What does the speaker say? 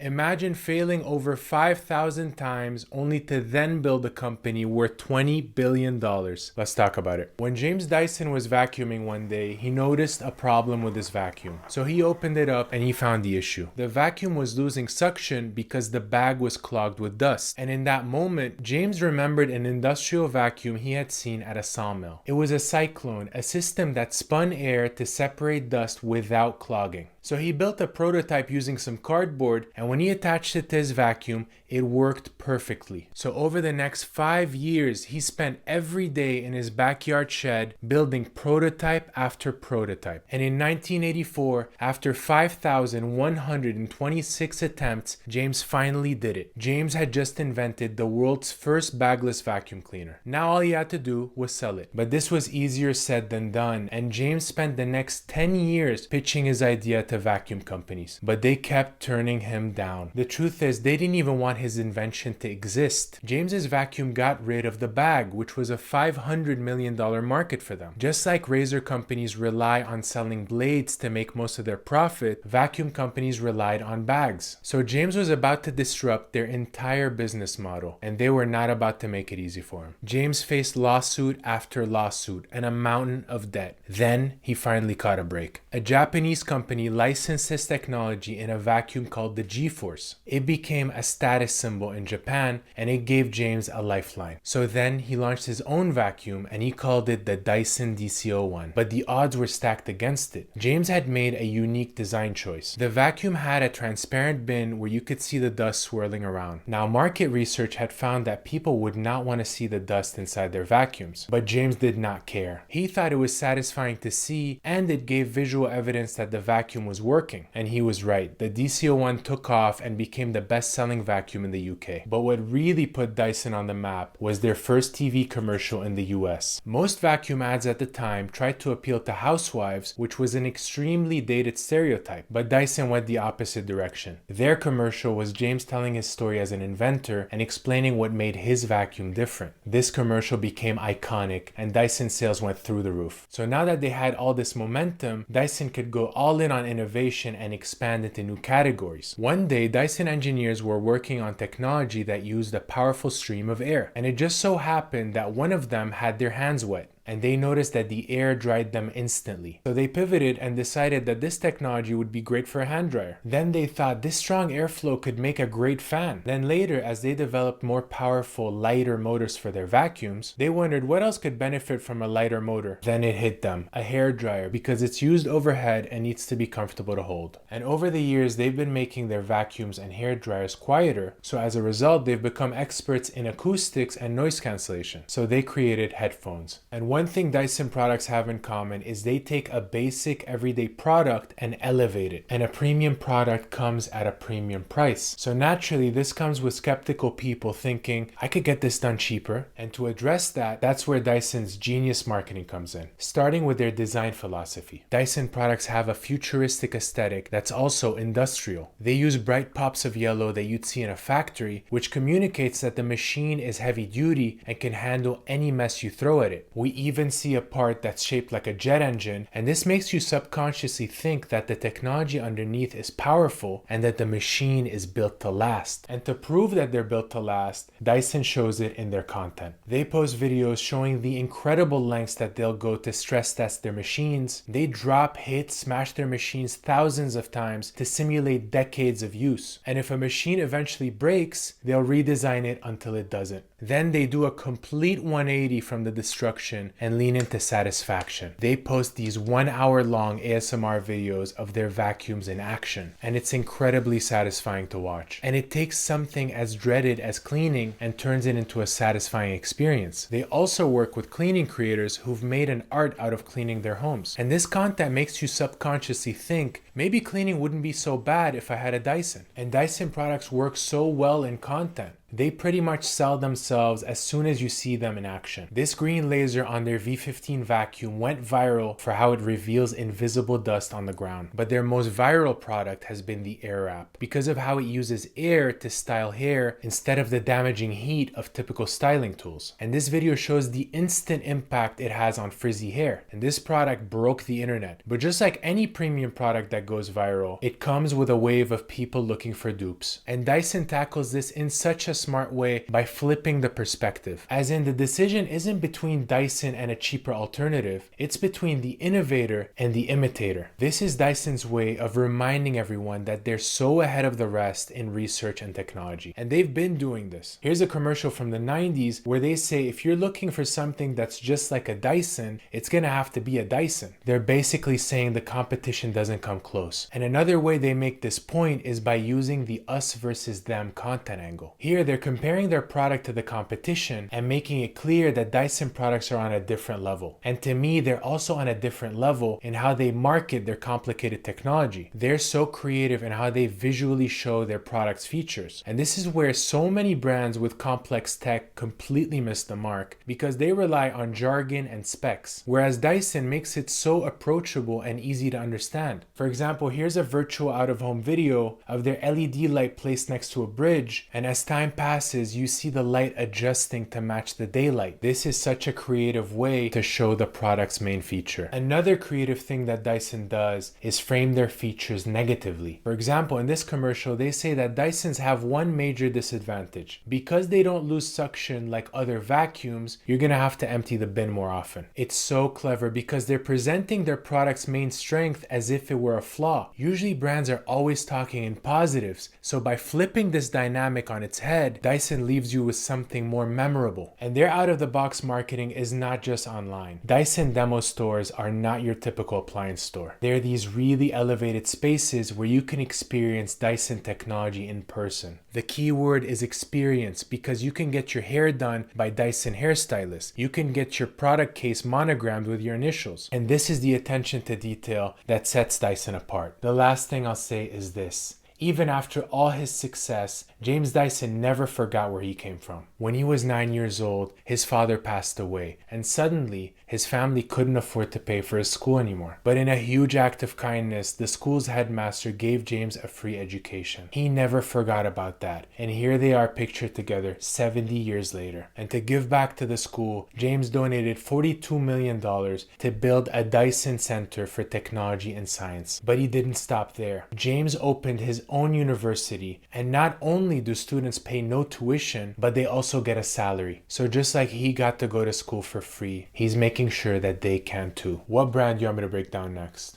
Imagine failing over 5,000 times only to then build a company worth $20 billion. Let's talk about it. When James Dyson was vacuuming one day, he noticed a problem with his vacuum. So he opened it up and he found the issue. The vacuum was losing suction because the bag was clogged with dust. And in that moment, James remembered an industrial vacuum he had seen at a sawmill. It was a cyclone, a system that spun air to separate dust without clogging. So he built a prototype using some cardboard, and when he attached it to his vacuum, it worked perfectly. So over the next 5 years, he spent every day in his backyard shed building prototype after prototype. And in 1984, after 5,126 attempts, James finally did it. James had just invented the world's first bagless vacuum cleaner. Now all he had to do was sell it. But this was easier said than done, and James spent the next 10 years pitching his idea to vacuum companies, but they kept turning him down. The truth is, they didn't even want his invention to exist. James's vacuum got rid of the bag, which was a $500 million market for them. Just like razor companies rely on selling blades to make most of their profit, vacuum companies relied on bags. So James was about to disrupt their entire business model, and they were not about to make it easy for him. James faced lawsuit after lawsuit and a mountain of debt. Then he finally caught a break. A Japanese company licensed his technology in a vacuum called the G-Force. It became a status symbol in Japan, and it gave James a lifeline. So then he launched his own vacuum and he called it the Dyson DC-01. But the odds were stacked against it. James had made a unique design choice. The vacuum had a transparent bin where you could see the dust swirling around. Now, market research had found that people would not want to see the dust inside their vacuums, but James did not care. He thought it was satisfying to see, and it gave visual evidence that the vacuum was working. And he was right. The DC-01 took off and became the best-selling vacuum in the UK. But what really put Dyson on the map was their first TV commercial in the US. Most vacuum ads at the time tried to appeal to housewives, which was an extremely dated stereotype, but Dyson went the opposite direction. Their commercial was James telling his story as an inventor and explaining what made his vacuum different. This commercial became iconic, and Dyson sales went through the roof. So now that they had all this momentum, Dyson could go all in on innovation and expand into new categories. One day, Dyson engineers were working on technology that used a powerful stream of air, and it just so happened that one of them had their hands wet, and they noticed that the air dried them instantly. So they pivoted and decided that this technology would be great for a hand dryer. Then they thought this strong airflow could make a great fan. Then later, as they developed more powerful, lighter motors for their vacuums, they wondered what else could benefit from a lighter motor. Then it hit them, a hair dryer, because it's used overhead and needs to be comfortable to hold. And over the years, they've been making their vacuums and hair dryers quieter, so as a result, they've become experts in acoustics and noise cancellation. So they created headphones. And one thing Dyson products have in common is they take a basic everyday product and elevate it. And a premium product comes at a premium price. So naturally, this comes with skeptical people thinking, I could get this done cheaper. And to address that, that's where Dyson's genius marketing comes in. Starting with their design philosophy. Dyson products have a futuristic aesthetic that's also industrial. They use bright pops of yellow that you'd see in a factory, which communicates that the machine is heavy duty and can handle any mess you throw at it. We even see a part that's shaped like a jet engine, and this makes you subconsciously think that the technology underneath is powerful and that the machine is built to last. And to prove that they're built to last, Dyson shows it in their content. They post videos showing the incredible lengths that they'll go to stress test their machines. They drop, hit, smash their machines thousands of times to simulate decades of use. And if a machine eventually breaks, they'll redesign it until it doesn't. Then they do a complete 180 from the destruction and lean into satisfaction. They post these 1 hour long ASMR videos of their vacuums in action, and it's incredibly satisfying to watch. And it takes something as dreaded as cleaning and turns it into a satisfying experience. They also work with cleaning creators who've made an art out of cleaning their homes. And this content makes you subconsciously think, maybe cleaning wouldn't be so bad if I had a Dyson. And Dyson products work so well in content. They pretty much sell themselves as soon as you see them in action. This green laser on their V15 vacuum went viral for how it reveals invisible dust on the ground. But their most viral product has been the Air Wrap, because of how it uses air to style hair instead of the damaging heat of typical styling tools. And this video shows the instant impact it has on frizzy hair. And this product broke the internet. But just like any premium product that goes viral, it comes with a wave of people looking for dupes. And Dyson tackles this in such a smart way by flipping the perspective. As in, the decision isn't between Dyson and a cheaper alternative, it's between the innovator and the imitator. This is Dyson's way of reminding everyone that they're so ahead of the rest in research and technology. And they've been doing this. Here's a commercial from the 90s where they say if you're looking for something that's just like a Dyson, it's gonna have to be a Dyson. They're basically saying the competition doesn't come close. And another way they make this point is by using the us versus them content angle. Here they're comparing their product to the competition and making it clear that Dyson products are on a different level. And to me, they're also on a different level in how they market their complicated technology. They're so creative in how they visually show their product's features. And this is where so many brands with complex tech completely miss the mark because they rely on jargon and specs, whereas Dyson makes it so approachable and easy to understand. For example, here's a virtual out-of-home video of their LED light placed next to a bridge, and as time passes, you see the light adjusting to match the daylight. This is such a creative way to show the product's main feature. Another creative thing that Dyson does is frame their features negatively. For example, in this commercial, they say that Dysons have one major disadvantage. Because they don't lose suction like other vacuums, you're gonna have to empty the bin more often. It's so clever because they're presenting their product's main strength as if it were a flaw. Usually brands are always talking in positives, so by flipping this dynamic on its head, Dyson leaves you with something more memorable. And their out-of-the-box marketing is not just online. Dyson demo stores are not your typical appliance store. They're these really elevated spaces where you can experience Dyson technology in person. The key word is experience because you can get your hair done by Dyson hairstylists. You can get your product case monogrammed with your initials. And this is the attention to detail that sets Dyson apart. The last thing I'll say is this. Even after all his success, James Dyson never forgot where he came from. When he was 9 years old, his father passed away, and suddenly his family couldn't afford to pay for his school anymore. But in a huge act of kindness, the school's headmaster gave James a free education. He never forgot about that, and here they are pictured together 70 years later. And to give back to the school, James donated $42 million to build a Dyson Center for Technology and Science. But he didn't stop there. James opened his own university, and not only do students pay no tuition, but they also get a salary. So just like he got to go to school for free, he's making sure that they can too. What brand do you want me to break down next?